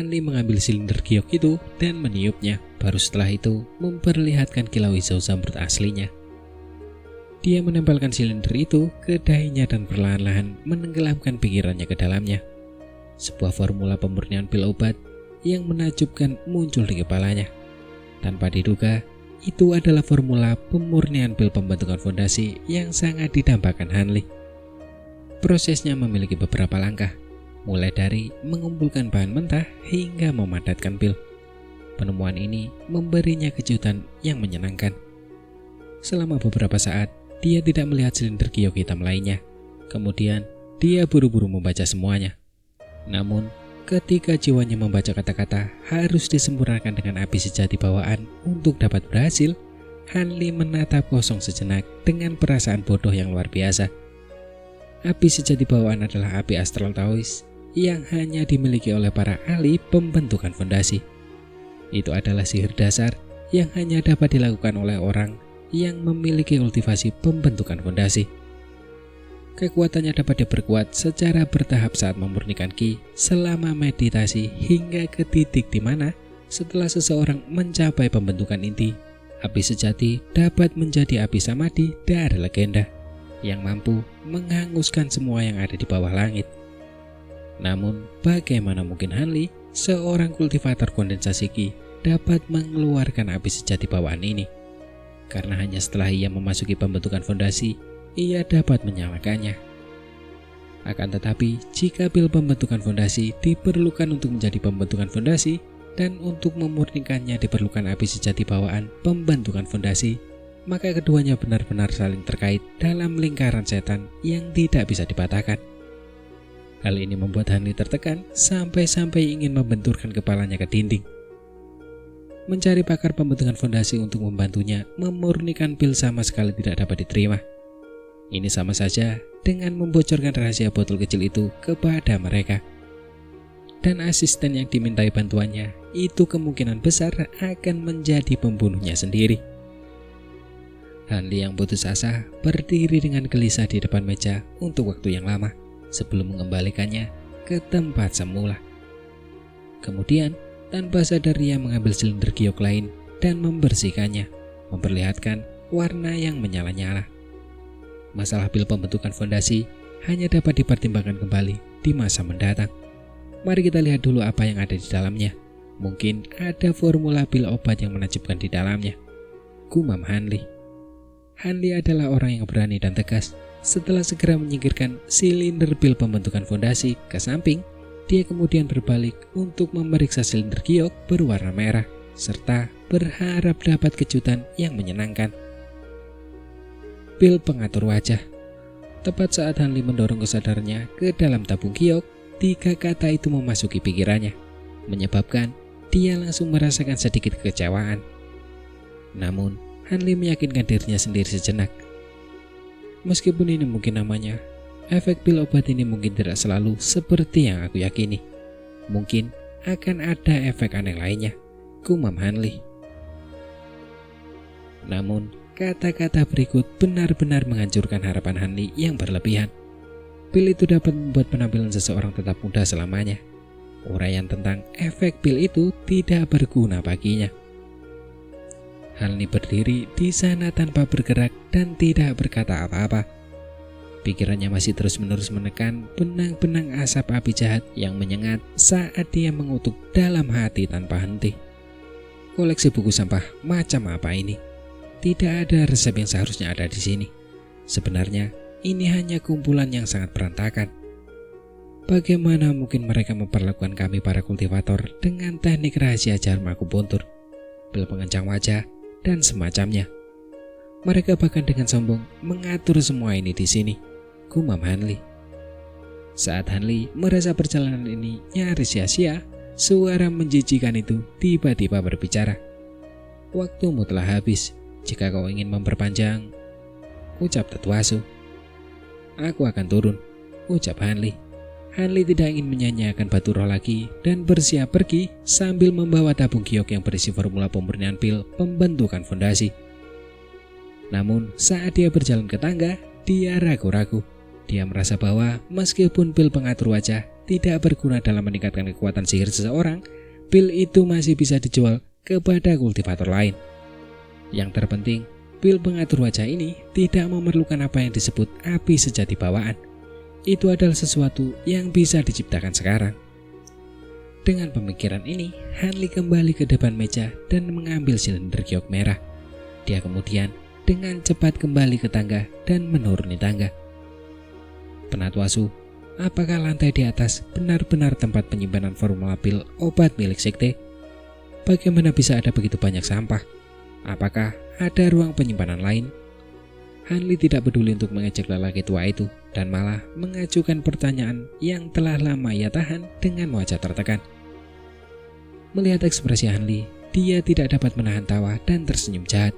Hanli mengambil silinder giok itu dan meniupnya. Baru setelah itu memperlihatkan kilau hijau zamrud aslinya. Dia menempelkan silinder itu ke dahinya dan perlahan-lahan menenggelamkan pikirannya ke dalamnya. Sebuah formula pemurnian pil obat yang menakjubkan muncul di kepalanya. Tanpa diduga, itu adalah formula pemurnian pil pembentukan fondasi yang sangat didambakan Hanli. Prosesnya memiliki beberapa langkah, mulai dari mengumpulkan bahan mentah hingga memadatkan pil. Penemuan ini memberinya kejutan yang menyenangkan. Selama beberapa saat, dia tidak melihat silinder giok hitam lainnya. Kemudian, dia buru-buru membaca semuanya. Namun, ketika jiwanya membaca kata-kata harus disempurnakan dengan api sejati bawaan untuk dapat berhasil, Hanli menatap kosong sejenak dengan perasaan bodoh yang luar biasa. Api sejati bawaan adalah api astral Taois yang hanya dimiliki oleh para ahli pembentukan fondasi. Itu adalah sihir dasar yang hanya dapat dilakukan oleh orang yang memiliki kultivasi pembentukan fondasi. Kekuatannya dapat diperkuat secara bertahap saat memurnikan ki selama meditasi hingga ke titik di mana setelah seseorang mencapai pembentukan inti, api sejati dapat menjadi api samadhi dari legenda yang mampu menghanguskan semua yang ada di bawah langit. Namun, bagaimana mungkin Hanli, seorang kultivator kondensasi ki, dapat mengeluarkan api sejati bawaan ini? Karena hanya setelah ia memasuki pembentukan fondasi, ia dapat menyalakannya. Akan tetapi, jika pil pembentukan fondasi diperlukan untuk menjadi pembentukan fondasi, dan untuk memurnikannya diperlukan api sejati bawaan pembentukan fondasi, maka keduanya benar-benar saling terkait dalam lingkaran setan yang tidak bisa dipatahkan. Hal ini membuat Hanli tertekan sampai-sampai ingin membenturkan kepalanya ke dinding. Mencari pakar pembentukan fondasi untuk membantunya memurnikan pil sama sekali tidak dapat diterima. Ini sama saja dengan membocorkan rahasia botol kecil itu kepada mereka. Dan asisten yang dimintai bantuannya itu kemungkinan besar akan menjadi pembunuhnya sendiri. Hanli yang putus asa berdiri dengan gelisah di depan meja untuk waktu yang lama sebelum mengembalikannya ke tempat semula. Kemudian, tanpa sadar ia mengambil silinder giok lain dan membersihkannya, memperlihatkan warna yang menyala-nyala. Masalah pil pembentukan fondasi hanya dapat dipertimbangkan kembali di masa mendatang. Mari kita lihat dulu apa yang ada di dalamnya. Mungkin ada formula pil obat yang menakjubkan di dalamnya, gumam Hanli. Hanli adalah orang yang berani dan tegas. Setelah segera menyingkirkan silinder pil pembentukan fondasi ke samping, dia kemudian berbalik untuk memeriksa silinder giok berwarna merah, serta berharap dapat kejutan yang menyenangkan. Pil pengatur wajah. Tepat saat Hanli mendorong kesadarannya ke dalam tabung giok, 3 kata itu memasuki pikirannya, menyebabkan dia langsung merasakan sedikit kekecewaan. Namun, Hanli meyakinkan dirinya sendiri sejenak. Meskipun ini mungkin namanya, efek pil obat ini mungkin tidak selalu seperti yang aku yakini. Mungkin akan ada efek aneh lainnya, gumam Hanli. Namun, kata-kata berikut benar-benar menghancurkan harapan Hanli yang berlebihan. Pil itu dapat membuat penampilan seseorang tetap muda selamanya. Uraian tentang efek pil itu tidak berguna baginya. Hanli berdiri di sana tanpa bergerak dan tidak berkata apa-apa. Pikirannya masih terus-menerus menekan benang-benang asap api jahat yang menyengat saat dia mengutuk dalam hati tanpa henti. Koleksi buku sampah macam apa ini? Tidak ada resep yang seharusnya ada di sini. Sebenarnya, ini hanya kumpulan yang sangat berantakan. Bagaimana mungkin mereka memperlakukan kami para kultivator dengan teknik rahasia jarum akupuntur, pil pengencang wajah, dan semacamnya? Mereka bahkan dengan sombong mengatur semua ini di sini, gumam Hanli. Saat Hanli merasa perjalanan ini nyaris sia-sia, suara menjijikan itu tiba-tiba berbicara. Waktumu telah habis. Jika kau ingin memperpanjang, ucap Tetuasu. Aku akan turun, ucap Hanli. Hanli tidak ingin menyanyiakan batu roh lagi dan bersiap pergi sambil membawa tabung giok yang berisi formula pemurnian pil pembentukan fondasi. Namun saat dia berjalan ke tangga, dia ragu-ragu. Dia merasa bahwa meskipun pil pengatur wajah tidak berguna dalam meningkatkan kekuatan sihir seseorang, pil itu masih bisa dijual kepada kultivator lain. Yang terpenting, pil pengatur wajah ini tidak memerlukan apa yang disebut api sejati bawaan. Itu adalah sesuatu yang bisa diciptakan sekarang. Dengan pemikiran ini, Hanli kembali ke depan meja dan mengambil silinder giok merah. Dia kemudian dengan cepat kembali ke tangga dan menuruni tangga. Penatwasu, apakah lantai di atas benar-benar tempat penyimpanan formula pil obat milik sekte? Bagaimana bisa ada begitu banyak sampah? Apakah ada ruang penyimpanan lain? Hanli tidak peduli untuk mengejek lelaki tua itu dan malah mengajukan pertanyaan yang telah lama ia tahan dengan wajah tertekan. Melihat ekspresi Hanli, dia tidak dapat menahan tawa dan tersenyum jahat.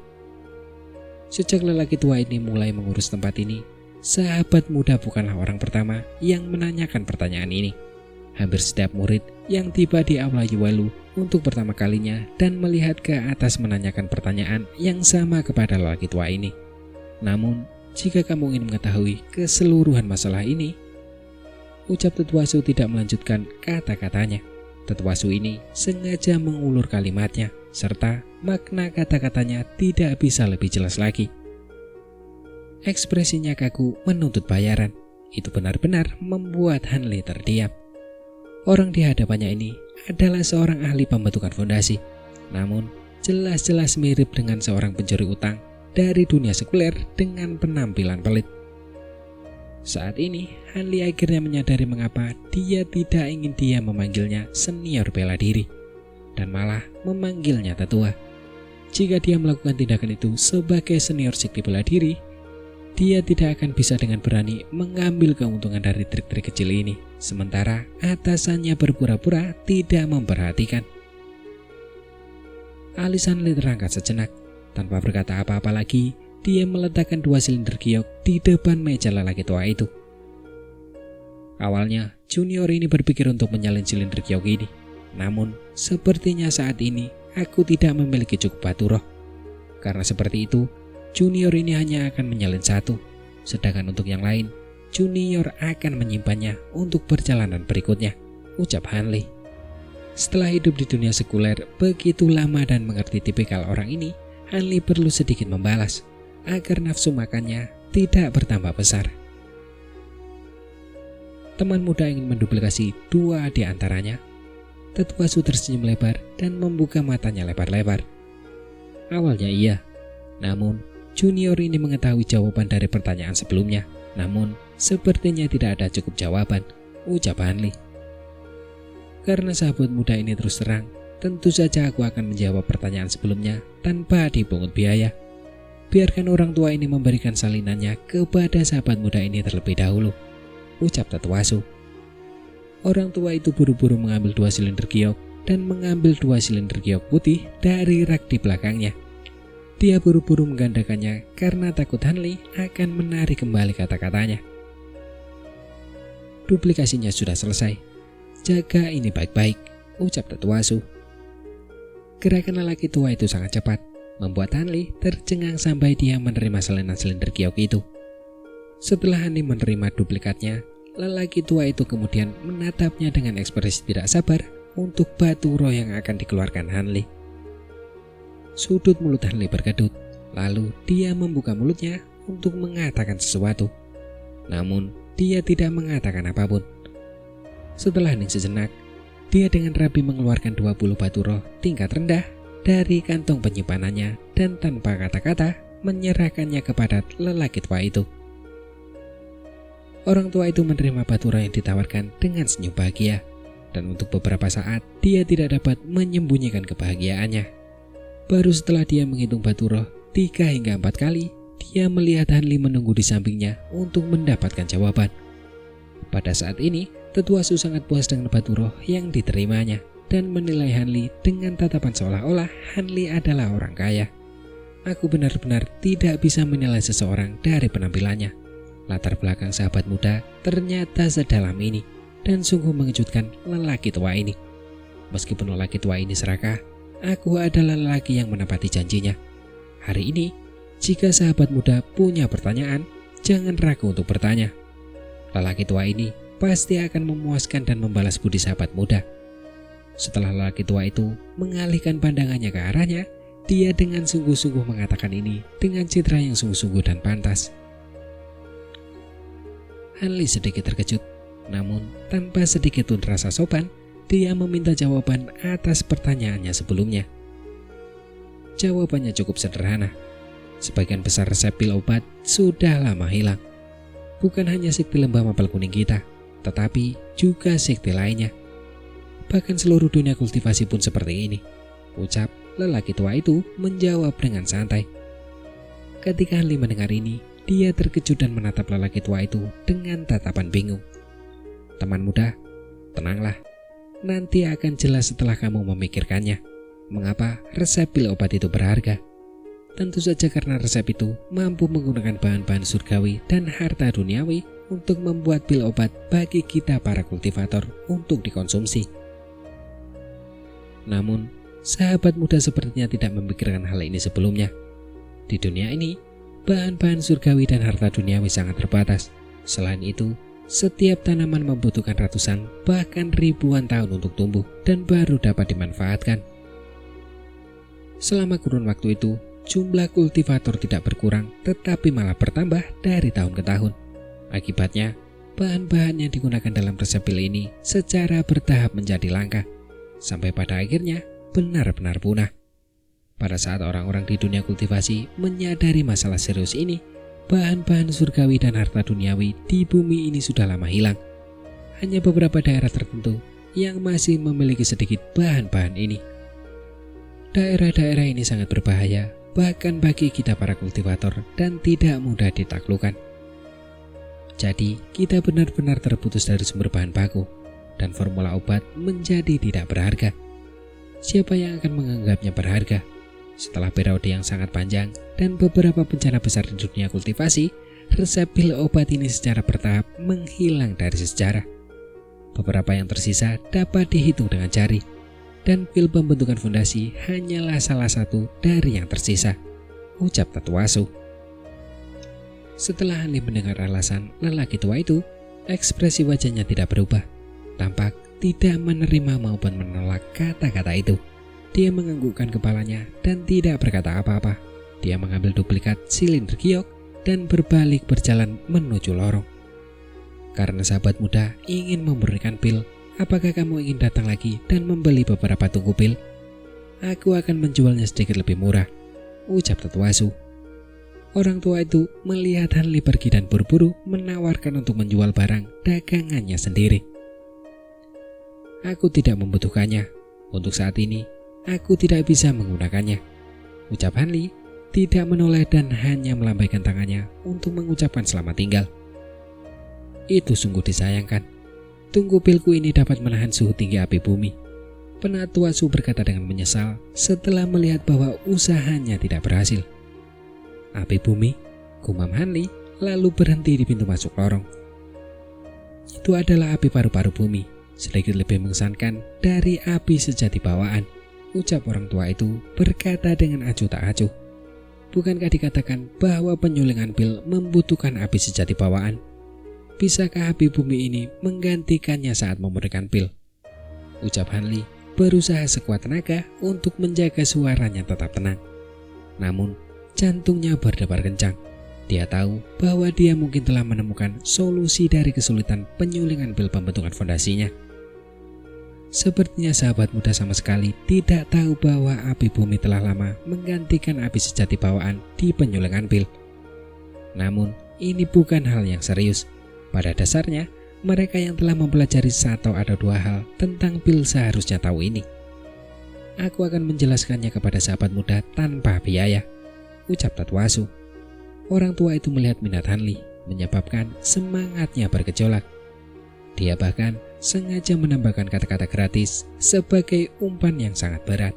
Sejak lelaki tua ini mulai mengurus tempat ini, sahabat muda bukanlah orang pertama yang menanyakan pertanyaan ini. Hampir setiap murid yang tiba di aula Yuwalu untuk pertama kalinya dan melihat ke atas menanyakan pertanyaan yang sama kepada lelaki tua ini. Namun, jika kamu ingin mengetahui keseluruhan masalah ini, ucap Tetwasu tidak melanjutkan kata-katanya. Tetwasu ini sengaja mengulur kalimatnya, serta makna kata-katanya tidak bisa lebih jelas lagi. Ekspresinya kaku menuntut bayaran. Itu benar-benar membuat Hanli terdiam. Orang di hadapannya ini adalah seorang ahli pembentukan fondasi, namun jelas-jelas mirip dengan seorang pencuri utang dari dunia sekuler dengan penampilan pelit. Saat ini, Hanli akhirnya menyadari mengapa dia tidak ingin dia memanggilnya senior bela diri, dan malah memanggilnya tetua. Jika dia melakukan tindakan itu sebagai senior sekti bela diri, dia tidak akan bisa dengan berani mengambil keuntungan dari trik-trik kecil ini, sementara atasannya berpura-pura tidak memperhatikan. Alis Hanli terangkat sejenak. Tanpa berkata apa-apa lagi, dia meletakkan 2 silinder giok di depan meja lelaki tua itu. Awalnya, junior ini berpikir untuk menyalin silinder giok ini. Namun, sepertinya saat ini aku tidak memiliki cukup batu roh. Karena seperti itu, junior ini hanya akan menyalin 1. Sedangkan untuk yang lain, junior akan menyimpannya untuk perjalanan berikutnya, ucap Hanli. Setelah hidup di dunia sekuler begitu lama dan mengerti tipikal orang ini, Hanli perlu sedikit membalas, agar nafsu makannya tidak bertambah besar. Teman muda ingin menduplikasi 2 di antaranya. Tetwasu tersenyum lebar dan membuka matanya lebar-lebar. Awalnya iya, namun junior ini mengetahui jawaban dari pertanyaan sebelumnya. Namun sepertinya tidak ada cukup jawaban, ucap Hanli. Karena sahabat muda ini terus terang, tentu saja aku akan menjawab pertanyaan sebelumnya tanpa dipungut biaya. Biarkan orang tua ini memberikan salinannya kepada sahabat muda ini terlebih dahulu, ucap Tetwasu. Orang tua itu buru-buru mengambil 2 silinder giok dan mengambil 2 silinder giok putih dari rak di belakangnya. Dia buru-buru menggandakannya karena takut Hanli akan menarik kembali kata-katanya. Duplikasinya sudah selesai. Jaga ini baik-baik, ucap Tetwasu. Gerakan lelaki tua itu sangat cepat, membuat Hanli tercengang sampai dia menerima salinan silinder giok itu. Setelah Hanli menerima duplikatnya, lelaki tua itu kemudian menatapnya dengan ekspresi tidak sabar untuk batu roh yang akan dikeluarkan Hanli. Sudut mulut Hanli berkedut, lalu dia membuka mulutnya untuk mengatakan sesuatu. Namun, dia tidak mengatakan apapun. Setelah hening sejenak, dia dengan rapi mengeluarkan 20 batu roh tingkat rendah dari kantong penyimpanannya dan tanpa kata-kata menyerahkannya kepada lelaki tua itu. Orang tua itu menerima batu roh yang ditawarkan dengan senyum bahagia, dan untuk beberapa saat dia tidak dapat menyembunyikan kebahagiaannya. Baru setelah dia menghitung batu roh 3 hingga 4 kali, dia melihat Hanli menunggu di sampingnya untuk mendapatkan jawaban. Pada saat ini, Tetwasu sangat puas dengan batu roh yang diterimanya dan menilai Hanli dengan tatapan seolah-olah Hanli adalah orang kaya. Aku benar-benar tidak bisa menilai seseorang dari penampilannya. Latar belakang sahabat muda ternyata sedalam ini dan sungguh mengejutkan lelaki tua ini. Meskipun lelaki tua ini serakah, aku adalah lelaki yang menepati janjinya. Hari ini, jika sahabat muda punya pertanyaan, jangan ragu untuk bertanya. Lelaki tua ini pasti akan memuaskan dan membalas budi sahabat muda. Setelah lelaki tua itu mengalihkan pandangannya ke arahnya, dia dengan sungguh-sungguh mengatakan ini dengan citra yang sungguh-sungguh dan pantas. Hanli sedikit terkejut, namun tanpa sedikit pun rasa sopan, dia meminta jawaban atas pertanyaannya sebelumnya. Jawabannya cukup sederhana. Sebagian besar resep pil obat sudah lama hilang. Bukan hanya sekte lembah mapel kuning kita, tetapi juga sekte lainnya. Bahkan seluruh dunia kultivasi pun seperti ini, ucap lelaki tua itu menjawab dengan santai. Ketika Hanli mendengar ini, dia terkejut dan menatap lelaki tua itu dengan tatapan bingung. Teman muda, tenanglah. Nanti akan jelas setelah kamu memikirkannya. Mengapa resep pil obat itu berharga? Tentu saja karena resep itu mampu menggunakan bahan-bahan surgawi dan harta duniawi untuk membuat pil obat bagi kita para kultivator untuk dikonsumsi. Namun, sahabat muda sepertinya tidak memikirkan hal ini sebelumnya. Di dunia ini, bahan-bahan surgawi dan harta duniawi sangat terbatas. Selain itu, setiap tanaman membutuhkan ratusan bahkan ribuan tahun untuk tumbuh dan baru dapat dimanfaatkan. Selama kurun waktu itu, jumlah kultivator tidak berkurang tetapi malah bertambah dari tahun ke tahun. Akibatnya, bahan-bahan yang digunakan dalam resep pil ini secara bertahap menjadi langka, sampai pada akhirnya benar-benar punah. Pada saat orang-orang di dunia kultivasi menyadari masalah serius ini, bahan-bahan surgawi dan harta duniawi di bumi ini sudah lama hilang. Hanya beberapa daerah tertentu yang masih memiliki sedikit bahan-bahan ini. Daerah-daerah ini sangat berbahaya, bahkan bagi kita para kultivator, dan tidak mudah ditaklukkan. Jadi, kita benar-benar terputus dari sumber bahan baku, dan formula obat menjadi tidak berharga. Siapa yang akan menganggapnya berharga? Setelah periode yang sangat panjang dan beberapa bencana besar di dunia kultivasi, resep pil obat ini secara bertahap menghilang dari sejarah. Beberapa yang tersisa dapat dihitung dengan jari, dan pil pembentukan fondasi hanyalah salah satu dari yang tersisa, ucap Tatsuasu. Setelah Hanli mendengar alasan lelaki tua itu, ekspresi wajahnya tidak berubah. Tampak tidak menerima maupun menolak kata-kata itu. Dia menganggukkan kepalanya dan tidak berkata apa-apa. Dia mengambil duplikat silinder giok dan berbalik berjalan menuju lorong. Karena sahabat muda ingin memberikan pil, apakah kamu ingin datang lagi dan membeli beberapa tungku pil? Aku akan menjualnya sedikit lebih murah, ucap Tatsuasu. Orang tua itu melihat Hanli pergi dan buru-buru menawarkan untuk menjual barang dagangannya sendiri. Aku tidak membutuhkannya. Untuk saat ini, aku tidak bisa menggunakannya, ucap Hanli, tidak menoleh dan hanya melambaikan tangannya untuk mengucapkan selamat tinggal. Itu sungguh disayangkan. Tungku pilku ini dapat menahan suhu tinggi api bumi. Tatsuasu berkata dengan menyesal setelah melihat bahwa usahanya tidak berhasil. Api bumi, gumam Hanli, lalu berhenti di pintu masuk lorong. Itu adalah api paru-paru bumi, sedikit lebih mengesankan dari api sejati bawaan, ucap orang tua itu berkata dengan acuh tak acuh. Bukankah dikatakan bahwa penyulingan pil membutuhkan api sejati bawaan? Bisakah api bumi ini menggantikannya saat memberikan pil? Ucap Hanli berusaha sekuat tenaga untuk menjaga suaranya tetap tenang. Namun, jantungnya berdebar kencang. Dia tahu bahwa dia mungkin telah menemukan solusi dari kesulitan penyulingan pil pembentukan fondasinya. Sepertinya sahabat muda sama sekali tidak tahu bahwa api bumi telah lama menggantikan api sejati bawaan di penyulingan pil. Namun, ini bukan hal yang serius. Pada dasarnya, mereka yang telah mempelajari satu atau dua hal tentang pil seharusnya tahu ini. Aku akan menjelaskannya kepada sahabat muda tanpa biaya, ucap Tatsuasu. Orang tua itu melihat minat Hanli, menyebabkan semangatnya bergejolak. Dia bahkan sengaja menambahkan kata-kata gratis sebagai umpan yang sangat berat.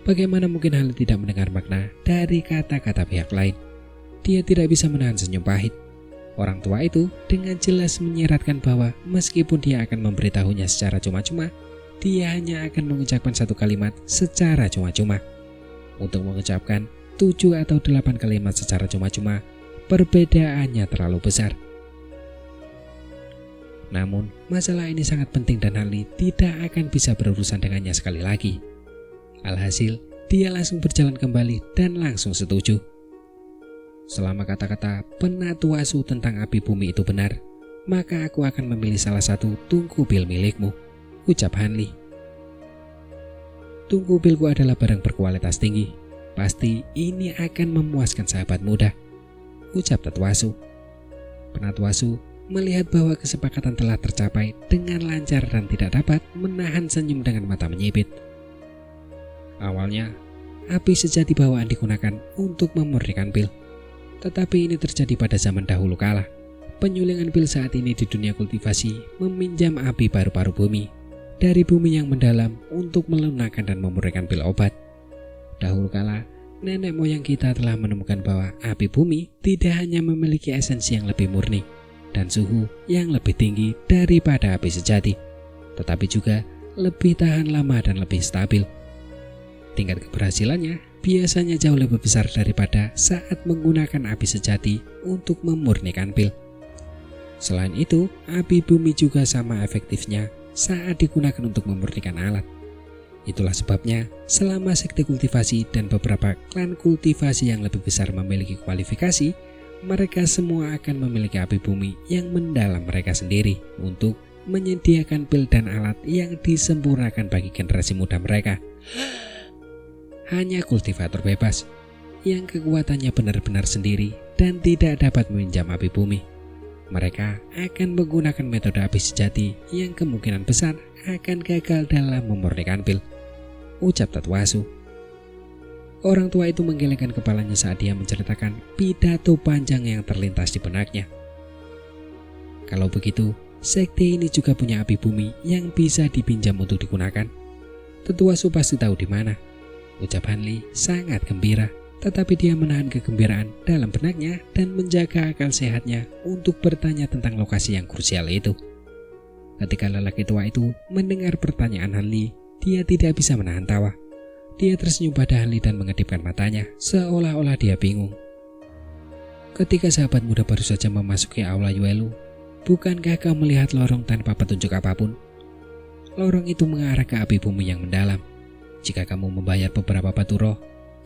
Bagaimana mungkin Hanli tidak mendengar makna dari kata-kata pihak lain? Dia tidak bisa menahan senyum pahit. Orang tua itu dengan jelas menyiratkan bahwa meskipun dia akan memberitahunya secara cuma-cuma, dia hanya akan mengucapkan satu kalimat secara cuma-cuma. Untuk mengucapkan 7 atau 8 kalimat secara cuma-cuma, perbedaannya terlalu besar. Namun, masalah ini sangat penting dan Hanli tidak akan bisa berurusan dengannya sekali lagi. Alhasil, dia langsung berjalan kembali dan langsung setuju. Selama kata-kata Penatuasu tentang api bumi itu benar, maka aku akan memilih salah satu tungku pil milikmu, ucap Hanli. Tungku pilku adalah barang berkualitas tinggi. Pasti ini akan memuaskan sahabat muda, ucap Tetsuo. Penatuasu melihat bahwa kesepakatan telah tercapai dengan lancar dan tidak dapat menahan senyum dengan mata menyipit. Awalnya, api sejati bawaan digunakan untuk memurnikan pil. Tetapi ini terjadi pada zaman dahulu kala. Penyulingan pil saat ini di dunia kultivasi meminjam api paru-paru bumi dari bumi yang mendalam untuk melunakkan dan memurnikan pil obat. Dahulu kala, nenek moyang kita telah menemukan bahwa api bumi tidak hanya memiliki esensi yang lebih murni dan suhu yang lebih tinggi daripada api sejati, tetapi juga lebih tahan lama dan lebih stabil. Tingkat keberhasilannya biasanya jauh lebih besar daripada saat menggunakan api sejati untuk memurnikan pil. Selain itu, api bumi juga sama efektifnya saat digunakan untuk memurnikan alat. Itulah sebabnya selama sekte kultivasi dan beberapa klan kultivasi yang lebih besar memiliki kualifikasi, mereka semua akan memiliki api bumi yang mendalam mereka sendiri untuk menyediakan pil dan alat yang disempurnakan bagi generasi muda mereka. Hanya kultivator bebas yang kekuatannya benar-benar sendiri dan tidak dapat meminjam api bumi. Mereka akan menggunakan metode api sejati yang kemungkinan besar akan gagal dalam memurnikan pil, ucap Tetsuo. Orang tua itu menggelengkan kepalanya saat dia menceritakan pidato panjang yang terlintas di benaknya. Kalau begitu, sekte ini juga punya api bumi yang bisa dipinjam untuk digunakan. Tetsuo pasti tahu di mana, ucap Hanli sangat gembira. Tetapi dia menahan kegembiraan dalam benaknya dan menjaga akal sehatnya untuk bertanya tentang lokasi yang krusial itu. Ketika lelaki tua itu mendengar pertanyaan Hanli, dia tidak bisa menahan tawa. Dia tersenyum pada Hanli dan mengedipkan matanya, seolah-olah dia bingung. Ketika sahabat muda baru saja memasuki aula Yuelu, bukankah kau melihat lorong tanpa petunjuk apapun? Lorong itu mengarah ke api bumi yang mendalam. Jika kamu membayar beberapa batu roh,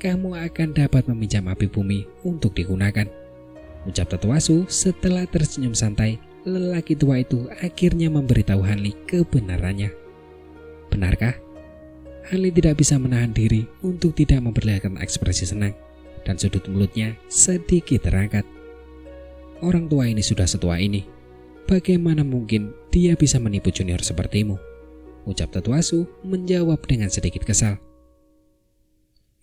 kamu akan dapat meminjam api bumi untuk digunakan, ucap Tetsuo. Setelah tersenyum santai, lelaki tua itu akhirnya memberitahu Hanli kebenarannya. Benarkah? Hanli tidak bisa menahan diri untuk tidak memperlihatkan ekspresi senang, dan sudut mulutnya sedikit terangkat. Orang tua ini sudah setua ini. Bagaimana mungkin dia bisa menipu junior sepertimu? Ucap Tetsuo menjawab dengan sedikit kesal.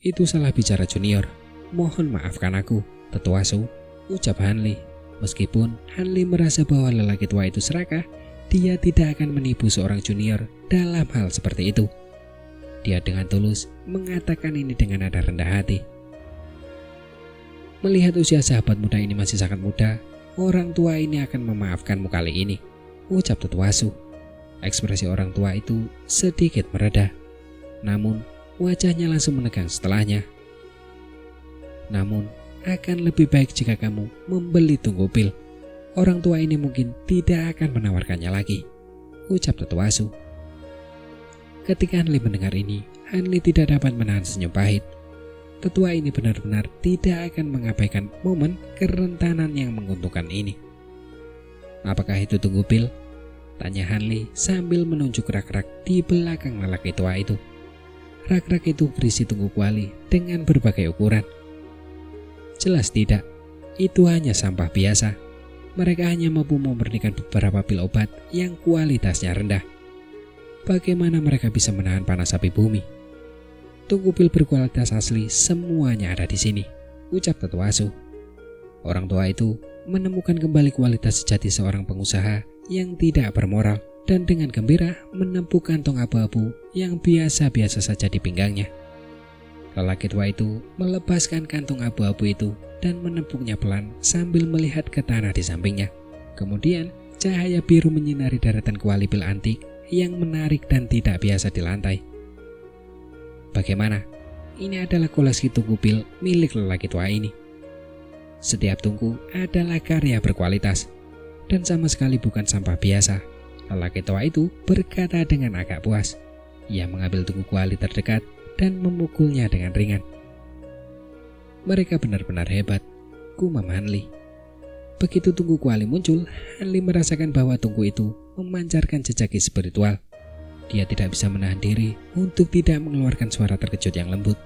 Itu salah bicara junior. Mohon maafkan aku, Tetsuo, ucap Hanli. Meskipun Hanli merasa bahwa lelaki tua itu serakah, dia tidak akan menipu seorang junior dalam hal seperti itu. Dia dengan tulus mengatakan ini dengan nada rendah hati. Melihat usia sahabat muda ini masih sangat muda, orang tua ini akan memaafkanmu kali ini, ucap Tetsuo. Ekspresi orang tua itu sedikit mereda, namun wajahnya langsung menegang setelahnya. Namun, akan lebih baik jika kamu membeli tunggu pil. Orang tua ini mungkin tidak akan menawarkannya lagi, ucap Tetsuo. Ketika Hanli mendengar ini, Hanli tidak dapat menahan senyum pahit. Tetua ini benar-benar tidak akan mengabaikan momen kerentanan yang menguntungkan ini. Apakah itu tunggu pil? Tanya Hanli sambil menunjuk rak-rak di belakang lelaki tua itu. Rak-rak itu berisi tunggu kuali dengan berbagai ukuran. Jelas tidak, itu hanya sampah biasa. Mereka hanya mampu memurnikan beberapa pil obat yang kualitasnya rendah. Bagaimana mereka bisa menahan panas api bumi? Tunggu pil berkualitas asli semuanya ada di sini, ucap Tetsuo. Orang tua itu menemukan kembali kualitas sejati seorang pengusaha yang tidak bermoral dan dengan gembira menempuh kantong abu-abu yang biasa-biasa saja di pinggangnya. Lelaki tua itu melepaskan kantung abu-abu itu dan menepuknya pelan sambil melihat ke tanah di sampingnya. Kemudian cahaya biru menyinari daratan kuali pil antik yang menarik dan tidak biasa di lantai. Bagaimana? Ini adalah koleksi tungku pil milik lelaki tua ini. Setiap tungku adalah karya berkualitas dan sama sekali bukan sampah biasa. Lelaki tua itu berkata dengan agak puas. Ia mengambil tungku kuali terdekat dan memukulnya dengan ringan. Mereka benar-benar hebat, gumam Hanli. Begitu tungku kuali muncul, Hanli merasakan bahwa tungku itu memancarkan jejak spiritual. Dia tidak bisa menahan diri untuk tidak mengeluarkan suara terkejut yang lembut.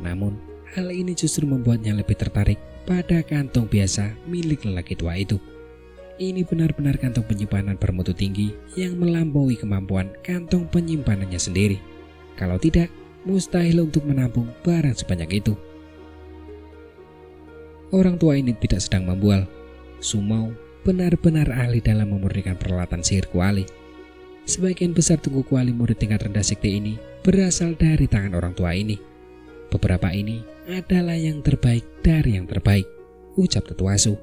Namun, hal ini justru membuatnya lebih tertarik pada kantong biasa milik lelaki tua itu. Ini benar-benar kantong penyimpanan bermutu tinggi yang melampaui kemampuan kantong penyimpanannya sendiri. Kalau tidak, mustahil untuk menampung barang sebanyak itu. Orang tua ini tidak sedang membual. Sumau benar-benar ahli dalam memurnikan peralatan sihir kuali. Sebagian besar tungku kuali murid tingkat rendah sekte ini berasal dari tangan orang tua ini. Beberapa ini adalah yang terbaik dari yang terbaik, ucap Tetua Su.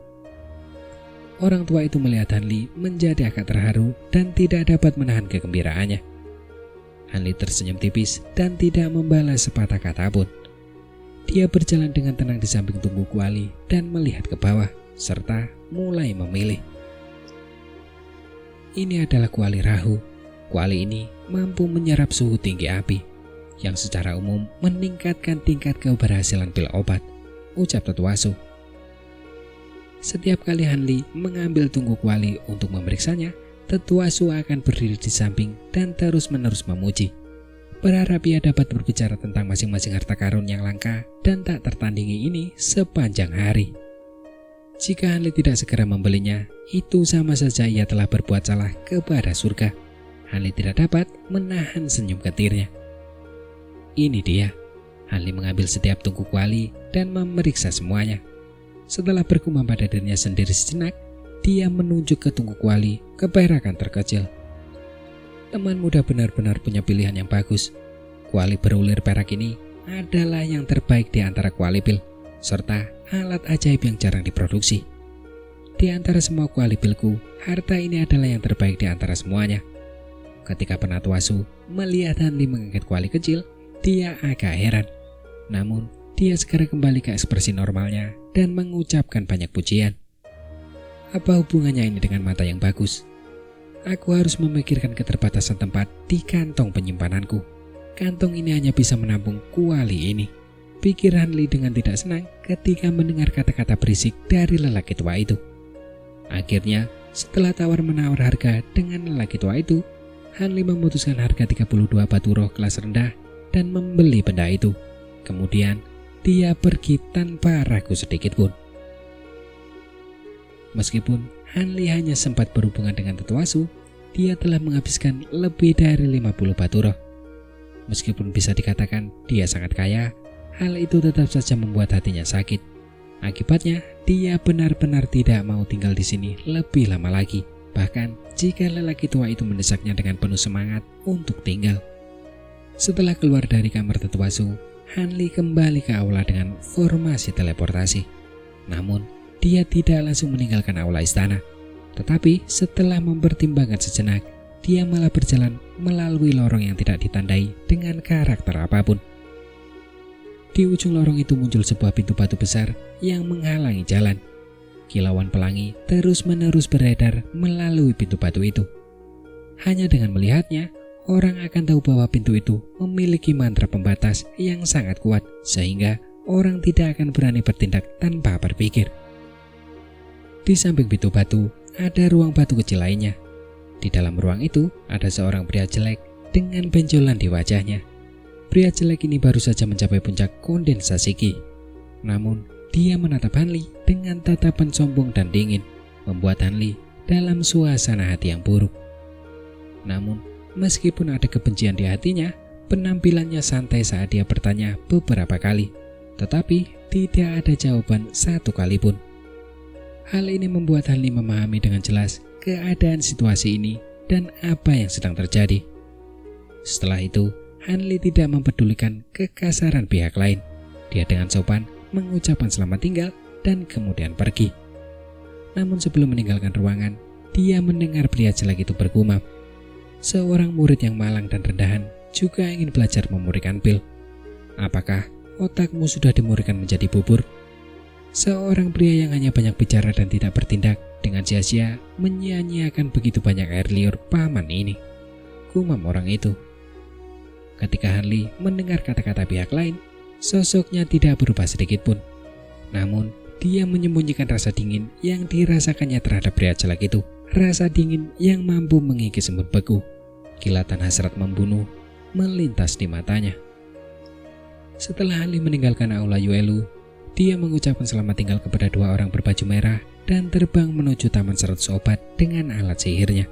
Orang tua itu melihat Hanli menjadi agak terharu dan tidak dapat menahan kegembiraannya. Hanli tersenyum tipis dan tidak membalas sepatah kata pun. Dia berjalan dengan tenang di samping tungku kuali dan melihat ke bawah, serta mulai memilih. Ini adalah kuali Rahu. Kuali ini mampu menyerap suhu tinggi api, yang secara umum meningkatkan tingkat keberhasilan pil obat, ucap Tetua Su. Setiap kali Hanli mengambil tungku kuali untuk memeriksanya, Tetua Su akan berdiri di samping dan terus-menerus memuji, berharap ia dapat berbicara tentang masing-masing harta karun yang langka dan tak tertandingi ini sepanjang hari. Jika Hanli tidak segera membelinya, itu sama saja ia telah berbuat salah kepada surga. Hanli tidak dapat menahan senyum getirnya. Ini dia. Hanli mengambil setiap tungku kuali dan memeriksa semuanya. Setelah bergumam pada dirinya sendiri sejenak, dia menunjuk ke tungku kuali keperakan terkecil. Teman muda benar-benar punya pilihan yang bagus. Kuali berulir perak ini adalah yang terbaik di antara kuali pil, serta alat ajaib yang jarang diproduksi. Di antara semua kuali pilku, harta ini adalah yang terbaik di antara semuanya. Ketika Penatua Su melihat Hanli mengangkat kuali kecil, dia agak heran. Namun, dia segera kembali ke ekspresi normalnya dan mengucapkan banyak pujian. Apa hubungannya ini dengan mata yang bagus? Aku harus memikirkan keterbatasan tempat di kantong penyimpananku. Kantong ini hanya bisa menampung kuali ini, pikir Hanli dengan tidak senang ketika mendengar kata-kata berisik dari lelaki tua itu. Akhirnya, setelah tawar-menawar harga dengan lelaki tua itu, Hanli memutuskan harga 32 batu roh kelas rendah dan membeli benda itu. Kemudian, dia pergi tanpa ragu sedikit pun. Meskipun Hanli hanya sempat berhubungan dengan Tetua Su, dia telah menghabiskan lebih dari 50 batu roh. Meskipun bisa dikatakan dia sangat kaya, hal itu tetap saja membuat hatinya sakit. Akibatnya, dia benar-benar tidak mau tinggal di sini lebih lama lagi. Bahkan, jika lelaki tua itu mendesaknya dengan penuh semangat untuk tinggal. Setelah keluar dari kamar Tetua Su, Hanli kembali ke aula dengan formasi teleportasi. Namun, dia tidak langsung meninggalkan aula istana. Tetapi setelah mempertimbangkan sejenak, dia malah berjalan melalui lorong yang tidak ditandai dengan karakter apapun. Di ujung lorong itu muncul sebuah pintu batu besar yang menghalangi jalan. Kilauan pelangi terus-menerus beredar melalui pintu batu itu. Hanya dengan melihatnya, orang akan tahu bahwa pintu itu memiliki mantra pembatas yang sangat kuat, sehingga orang tidak akan berani bertindak tanpa berpikir. Di samping pintu batu, ada ruang batu kecil lainnya. Di dalam ruang itu, ada seorang pria jelek dengan benjolan di wajahnya. Pria jelek ini baru saja mencapai puncak kondensasi ki. Namun, dia menatap Hanli dengan tatapan sombong dan dingin, membuat Hanli dalam suasana hati yang buruk. Namun, meskipun ada kebencian di hatinya, penampilannya santai saat dia bertanya beberapa kali, tetapi tidak ada jawaban satu kali pun. Hal ini membuat Hanli memahami dengan jelas keadaan situasi ini dan apa yang sedang terjadi. Setelah itu, Hanli tidak mempedulikan kekasaran pihak lain. Dia dengan sopan mengucapkan selamat tinggal dan kemudian pergi. Namun sebelum meninggalkan ruangan, dia mendengar pria jelek itu bergumam. Seorang murid yang malang dan rendahan juga ingin belajar memurnikan pil. Apakah otakmu sudah dimurnikan menjadi bubur? Seorang pria yang hanya banyak bicara dan tidak bertindak Dengan sia-sia menyia-nyiakan begitu banyak air liur paman ini, gumam orang itu. Ketika Hanli mendengar kata-kata pihak lain, sosoknya tidak berubah sedikit pun. Namun, dia menyembunyikan rasa dingin yang dirasakannya terhadap pria jelek itu. Rasa dingin yang mampu mengikis embun beku. Kilatan hasrat membunuh melintas di matanya. Setelah Hanli meninggalkan aula Yuelu, dia mengucapkan selamat tinggal kepada dua orang berbaju merah dan terbang menuju taman 100 obat dengan alat sihirnya.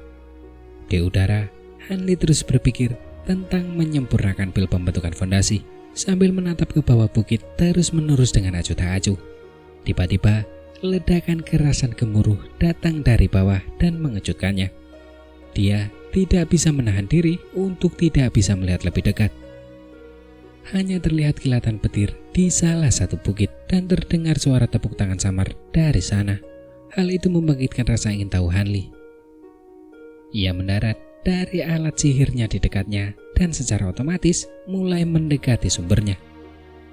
Di udara, Hanli terus berpikir tentang menyempurnakan pil pembentukan fondasi sambil menatap ke bawah bukit terus-menerus dengan acuh tak acuh. Tiba-tiba, ledakan kerasan gemuruh datang dari bawah dan mengejutkannya. Dia tidak bisa menahan diri untuk tidak bisa melihat lebih dekat. Hanya terlihat kilatan petir di salah satu bukit dan terdengar suara tepuk tangan samar dari sana. Hal itu membangkitkan rasa ingin tahu Hanli. Ia mendarat dari alat sihirnya di dekatnya dan secara otomatis mulai mendekati sumbernya.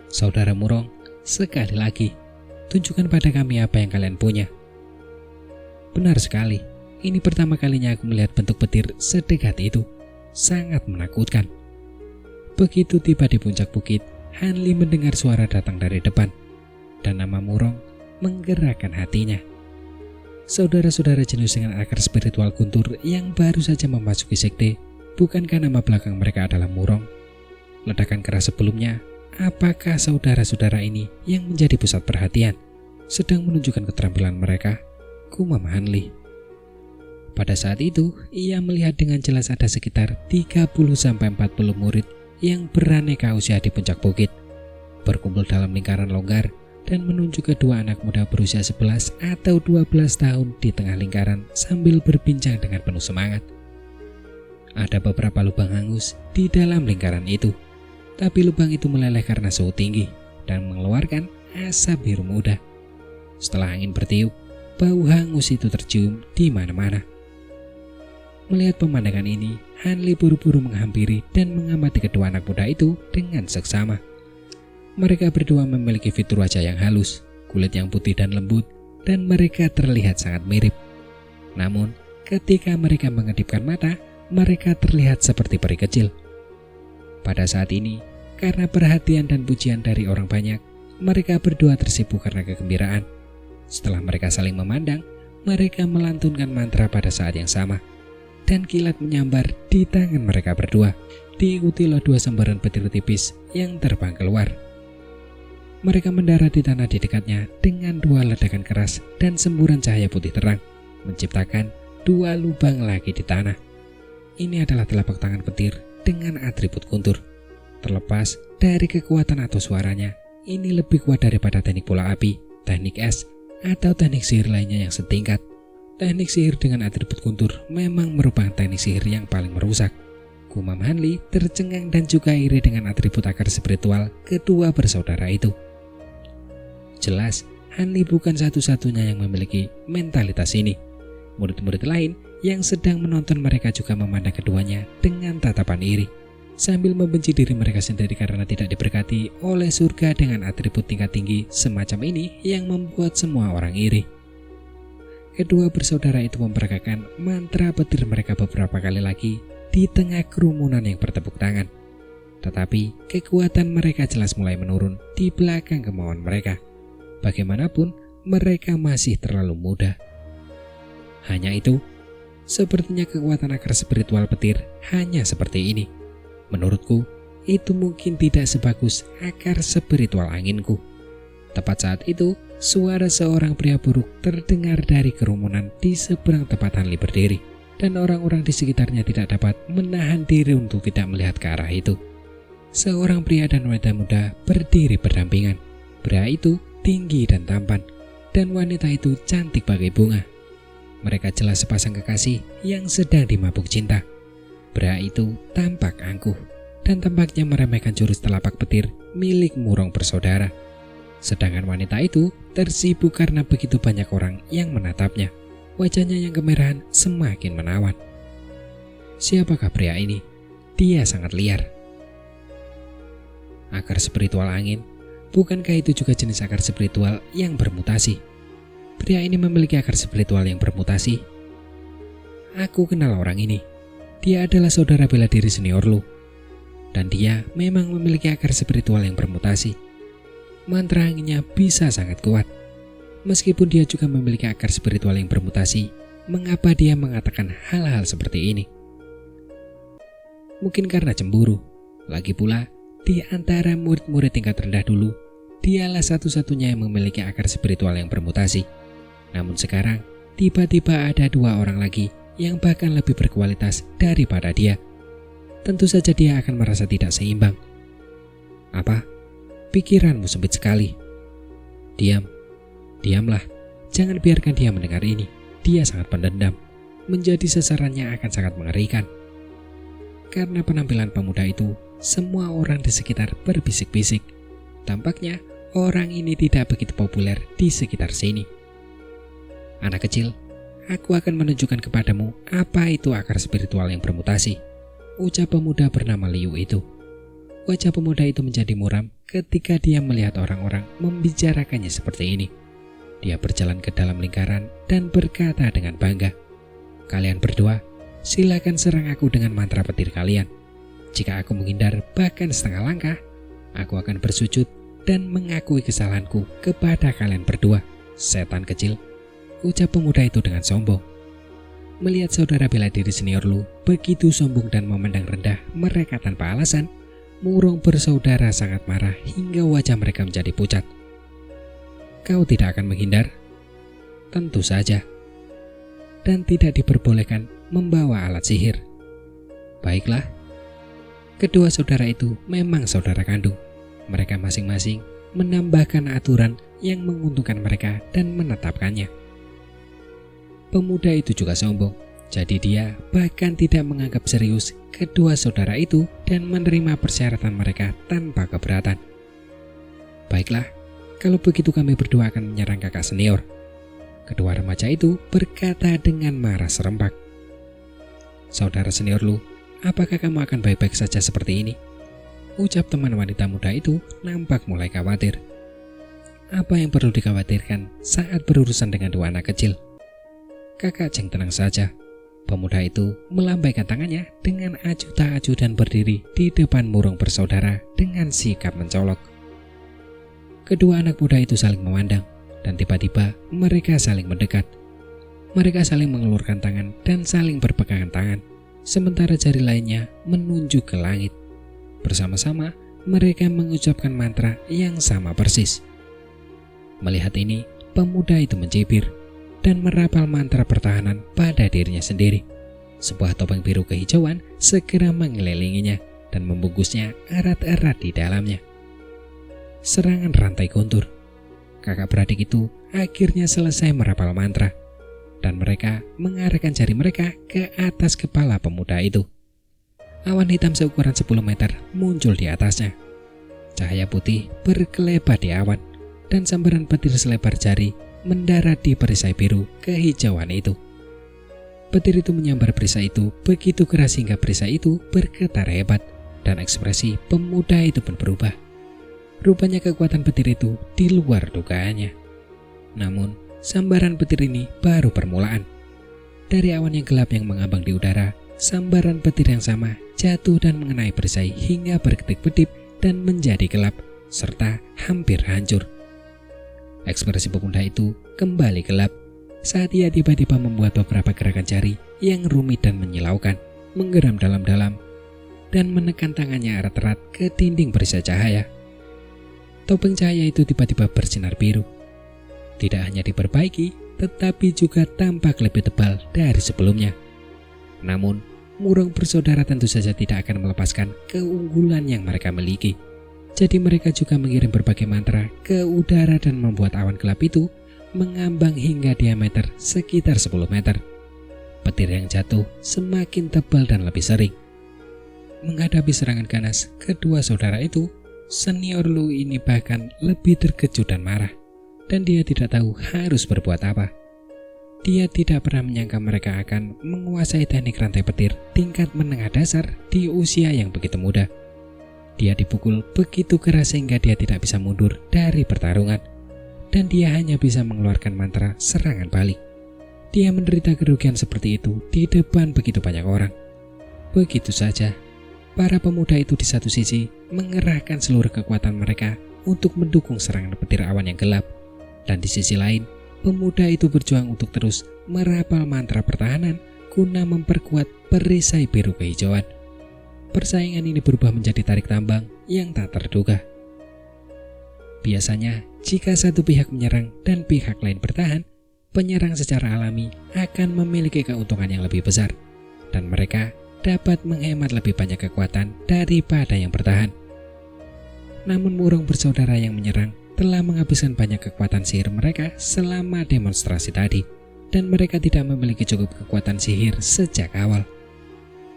Saudara Murong, sekali lagi, tunjukkan pada kami apa yang kalian punya. Benar sekali, ini pertama kalinya aku melihat bentuk petir sedekat itu. Sangat menakutkan. Begitu tiba di puncak bukit, Hanli mendengar suara datang dari depan, dan nama Murong menggerakkan hatinya. Saudara-saudara jenius dengan akar spiritual guntur yang baru saja memasuki sekte, bukankah nama belakang mereka adalah Murong? Ledakan keras sebelumnya, apakah saudara-saudara ini yang menjadi pusat perhatian sedang menunjukkan keterampilan mereka? Gumam Hanli. Pada saat itu, ia melihat dengan jelas ada sekitar 30-40 murid yang beraneka usia di puncak bukit, berkumpul dalam lingkaran longgar dan menunjuk kedua anak muda berusia 11 atau 12 tahun di tengah lingkaran sambil berbincang dengan penuh semangat. Ada beberapa lubang hangus di dalam lingkaran itu, tapi lubang itu meleleh karena suhu tinggi dan mengeluarkan asap biru muda. Setelah angin bertiup, bau hangus itu tercium di mana-mana. Melihat pemandangan ini, Hanli buru-buru menghampiri dan mengamati kedua anak muda itu dengan seksama. Mereka berdua memiliki fitur wajah yang halus, kulit yang putih dan lembut, dan mereka terlihat sangat mirip. Namun, ketika mereka mengedipkan mata, mereka terlihat seperti peri kecil. Pada saat ini, karena perhatian dan pujian dari orang banyak, mereka berdua tersibuk karena kegembiraan. Setelah mereka saling memandang, mereka melantunkan mantra pada saat yang sama, dan kilat menyambar di tangan mereka berdua, diikuti oleh dua sembaran petir tipis yang terbang keluar. Mereka mendarat di tanah di dekatnya dengan dua ledakan keras dan semburan cahaya putih terang, menciptakan dua lubang lagi di tanah. Ini adalah telapak tangan petir dengan atribut guntur. Terlepas dari kekuatan atau suaranya, ini lebih kuat daripada teknik bola api, teknik es, atau teknik sihir lainnya yang setingkat. Teknik sihir dengan atribut guntur memang merupakan teknik sihir yang paling merusak. Gumam Hanli tercengang dan juga iri dengan atribut akar spiritual kedua bersaudara itu. Jelas, Hanli bukan satu-satunya yang memiliki mentalitas ini. Murid-murid lain yang sedang menonton mereka juga memandang keduanya dengan tatapan iri, sambil membenci diri mereka sendiri karena tidak diberkati oleh surga dengan atribut tingkat tinggi semacam ini yang membuat semua orang iri. Kedua bersaudara itu memperagakan mantra petir mereka beberapa kali lagi di tengah kerumunan yang bertepuk tangan. Tetapi kekuatan mereka jelas mulai menurun di belakang kemauan mereka. Bagaimanapun, mereka masih terlalu muda. Hanya itu, sepertinya kekuatan akar spiritual petir hanya seperti ini. Menurutku, itu mungkin tidak sebagus akar spiritual anginku. Tepat saat itu, suara seorang pria buruk terdengar dari kerumunan di seberang tempat Hanli berdiri, dan orang-orang di sekitarnya tidak dapat menahan diri untuk tidak melihat ke arah itu. Seorang pria dan wanita muda berdiri berdampingan. Pria itu tinggi dan tampan, dan wanita itu cantik bagai bunga. Mereka jelas sepasang kekasih yang sedang dimabuk cinta. Pria itu tampak angkuh, dan tampaknya meremehkan jurus telapak petir milik Murong bersaudara. Sedangkan wanita itu tersibuk karena begitu banyak orang yang menatapnya. Wajahnya yang kemerahan semakin menawan. Siapakah pria ini? Dia sangat liar. Akar spiritual angin. Bukankah itu juga jenis akar spiritual yang bermutasi? Pria ini memiliki akar spiritual yang bermutasi. Aku kenal orang ini. Dia adalah saudara bela diri senior Lu. Dan dia memang memiliki akar spiritual yang bermutasi. Mantra anginnya bisa sangat kuat. Meskipun dia juga memiliki akar spiritual yang bermutasi, mengapa dia mengatakan hal-hal seperti ini? Mungkin karena cemburu. Lagi pula, di antara murid-murid tingkat rendah dulu, dialah satu-satunya yang memiliki akar spiritual yang bermutasi. Namun sekarang, tiba-tiba ada 2 orang lagi yang bahkan lebih berkualitas daripada dia. Tentu saja dia akan merasa tidak seimbang. Apa? Pikiranmu sempit sekali. Diamlah. Jangan biarkan dia mendengar ini. Dia sangat pendendam. Menjadi sasarannya akan sangat mengerikan. Karena penampilan pemuda itu, semua orang di sekitar berbisik-bisik. Tampaknya orang ini tidak begitu populer di sekitar sini. Anak kecil, aku akan menunjukkan kepadamu apa itu akar spiritual yang bermutasi, ucap pemuda bernama Liu itu. Wajah pemuda itu menjadi muram ketika dia melihat orang-orang membicarakannya seperti ini. Dia berjalan ke dalam lingkaran dan berkata dengan bangga, "Kalian berdua, silakan serang aku dengan mantra petir kalian. Jika aku menghindar bahkan setengah langkah, aku akan bersujud dan mengakui kesalahanku kepada kalian berdua, setan kecil," ucap pemuda itu dengan sombong. Melihat saudara bela diri senior Lu begitu sombong dan memandang rendah mereka tanpa alasan, murung bersaudara sangat marah hingga wajah mereka menjadi pucat. "Kau tidak akan menghindar?" "Tentu saja. Dan tidak diperbolehkan membawa alat sihir." "Baiklah." Kedua saudara itu memang saudara kandung. Mereka masing-masing menambahkan aturan yang menguntungkan mereka dan menetapkannya. Pemuda itu juga sombong, jadi dia bahkan tidak menganggap serius kedua saudara itu dan menerima persyaratan mereka tanpa keberatan. "Baiklah, kalau begitu kami berdua akan menyerang kakak senior," kedua remaja itu berkata dengan marah serempak. "Saudara senior Lu, apakah kamu akan baik-baik saja seperti ini?" ucap teman wanita muda itu nampak mulai khawatir. Apa yang perlu dikhawatirkan saat berurusan dengan 2 anak kecil? "Kakak Cheng, tenang saja." Pemuda itu melambaikan tangannya dengan acuh tak acuh dan berdiri di depan murung bersaudara dengan sikap mencolok. Kedua anak muda itu saling memandang dan tiba-tiba mereka saling mendekat. Mereka saling mengelurkan tangan dan saling berpegangan tangan, sementara jari lainnya menunjuk ke langit. Bersama-sama mereka mengucapkan mantra yang sama persis. Melihat ini, pemuda itu mencibir dan merapal mantra pertahanan pada dirinya sendiri. Sebuah topeng biru kehijauan segera mengelilinginya dan membungkusnya erat-erat di dalamnya. Serangan rantai guntur. Kakak beradik itu akhirnya selesai merapal mantra, dan mereka mengarahkan jari mereka ke atas kepala pemuda itu. Awan hitam seukuran 10 meter muncul di atasnya. Cahaya putih berkelebat di awan, dan sambaran petir selebar jari mendarat di perisai biru kehijauan itu. Petir itu menyambar perisai itu begitu keras hingga perisai itu bergetar hebat, dan ekspresi pemuda itu pun berubah. Rupanya kekuatan petir itu di luar dugaannya. Namun, sambaran petir ini baru permulaan. Dari awan yang gelap yang mengambang di udara, sambaran petir yang sama jatuh dan mengenai perisai hingga berkedip-kedip dan menjadi gelap, serta hampir hancur. Ekspresi pemuda itu kembali gelap saat ia tiba-tiba membuat beberapa gerakan jari yang rumit dan menyilaukan, menggeram dalam-dalam, dan menekan tangannya erat-erat ke dinding perisai cahaya. Topeng cahaya itu tiba-tiba bersinar biru. Tidak hanya diperbaiki, tetapi juga tampak lebih tebal dari sebelumnya. Namun, murung bersaudara tentu saja tidak akan melepaskan keunggulan yang mereka miliki. Jadi mereka juga mengirim berbagai mantra ke udara dan membuat awan gelap itu mengambang hingga diameter sekitar 10 meter. Petir yang jatuh semakin tebal dan lebih sering. Menghadapi serangan ganas kedua saudara itu, senior Lu ini bahkan lebih terkejut dan marah, dan dia tidak tahu harus berbuat apa. Dia tidak pernah menyangka mereka akan menguasai teknik rantai petir tingkat menengah dasar di usia yang begitu muda. Dia dipukul begitu keras sehingga dia tidak bisa mundur dari pertarungan. dan dia hanya bisa mengeluarkan mantra serangan balik. Dia menderita kerugian seperti itu di depan begitu banyak orang. Begitu saja, para pemuda itu di satu sisi mengerahkan seluruh kekuatan mereka untuk mendukung serangan petir awan yang gelap, dan di sisi lain, pemuda itu berjuang untuk terus merapal mantra pertahanan guna memperkuat perisai biru kehijauan. Persaingan ini berubah menjadi tarik tambang yang tak terduga. Biasanya, jika satu pihak menyerang dan pihak lain bertahan, penyerang secara alami akan memiliki keuntungan yang lebih besar, dan mereka dapat menghemat lebih banyak kekuatan daripada yang bertahan. Namun murung bersaudara yang menyerang telah menghabiskan banyak kekuatan sihir mereka selama demonstrasi tadi, dan mereka tidak memiliki cukup kekuatan sihir sejak awal.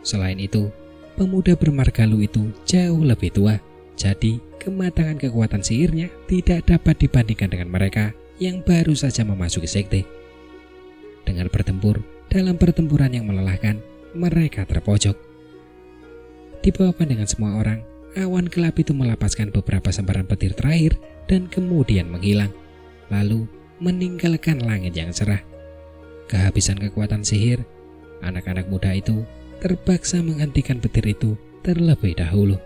Selain itu, pemuda bermargalu itu jauh lebih tua, jadi kematangan kekuatan sihirnya tidak dapat dibandingkan dengan mereka yang baru saja memasuki sekte. Dengan bertempur dalam pertempuran yang melelahkan, mereka terpojok. Dibawakan dengan semua orang, awan gelap itu melapaskan beberapa sembaran petir terakhir dan kemudian menghilang, lalu meninggalkan langit yang cerah. Kehabisan kekuatan sihir, anak-anak muda itu terpaksa menghentikan petir itu terlebih dahulu.